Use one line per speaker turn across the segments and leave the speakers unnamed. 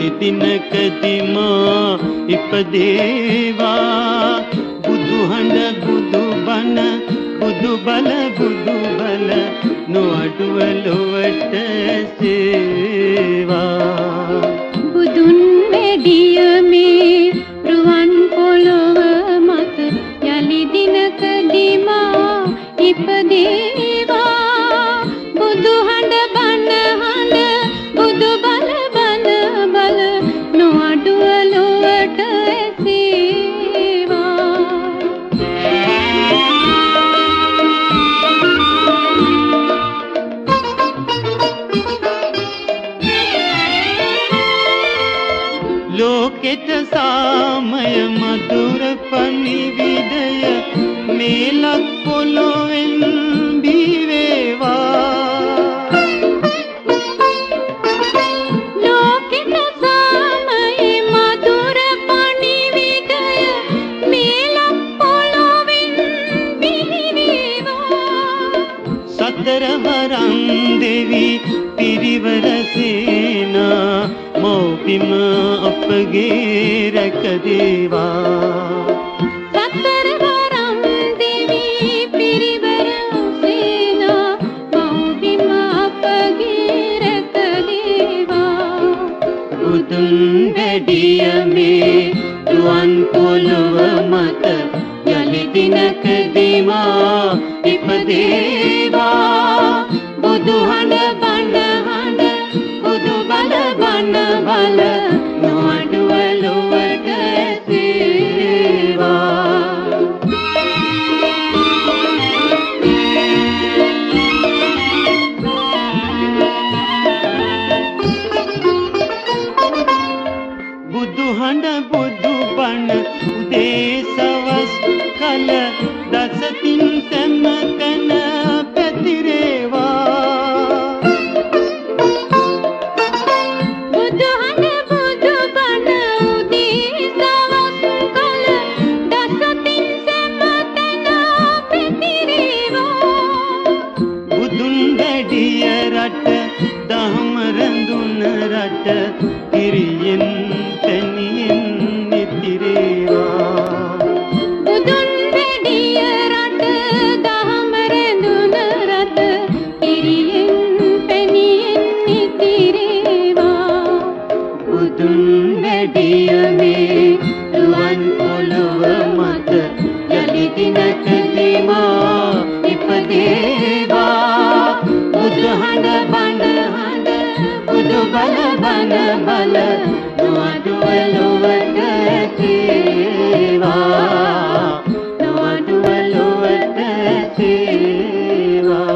යලි දිනකදී මා ඉපදේවා බුදුහඬ බුදුබණ බුදු බල නොඅඩුව ලොවට සේවා
බුදුන් වැඩිය මේ රුවන් පොළොව මත යලි දිනකදී මා ඉපදේවා බුදුහඬ බණ හඬ බුදු බල නොඅඩුව ලොවට සේවා
ලෝකෙට සාමය මధుර පණිවිඩය මේලක් පොළොවෙන් බිවේවා
ලෝකෙට සාමය මధుර පණිවිඩය මේලක් පොළොවෙන් බිවේවා
සතරවරන් දෙවි පිරිවර සේනා මෝපිම අපගේ රැකදේවා
සතරවරම් දෙවි පිරිවර සේනා මෝපිම අපගේ රැකදේවා
බුදුන් වැඩිය මේ රුවන් පොළොව මත යලි දිනකදී මා ඉපදේවා බුදුහඬ බණ හඬ බුදු බල නොඅඩුව ලොවට සේවා බුදුහඬ බුදු බණ උදේ සවස් කල දසතින් සැම තැන පැතිරේවා දහම රැඳුන රට කිරියෙන් තනියෙන් නිතිරේවා
බුදුන් වැඩිය රට දහම රැඳුන රට කිරියෙන් තනියෙන් නිතිරේවා
බුදුන් වැඩිය මේ රුවන් පොළොව මත යලි දිනකදී මා ඉපදේවා බුදුහඬ බණ හඬ බුදු බල නොඅඩුව ලොවට සේවා නොඅඩුව ලොවට සේවා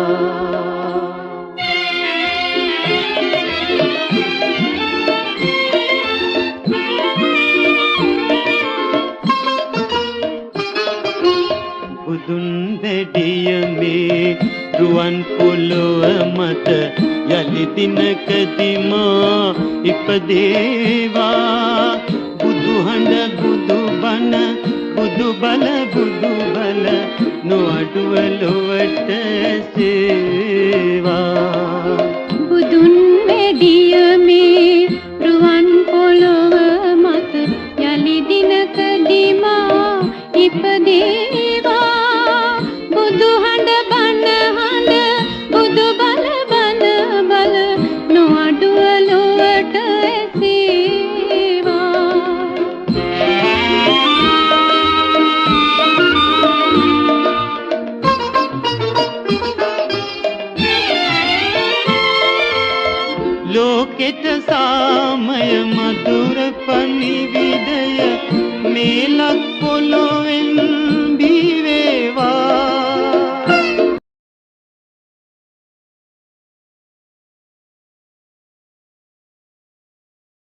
බුදුන් වැඩිය මේ රුවන් පොළොව මත යලි දිනකදී මා ඉපදේවා බුදුහඬ බුදුබණ බුදු බල නොඅඩුව ලොවට සේවා
බුදුන් වැඩිය මේ රුවන් පොළොව මත යලි දිනකදී මා ඉපදේවා බුදුහඬ බණ හඬ බුදු බල නොඅඩුව ලොවට සේවා
ලෝකෙට සාමය මధుර පණිවිඩය මේලක් පොළොවෙන්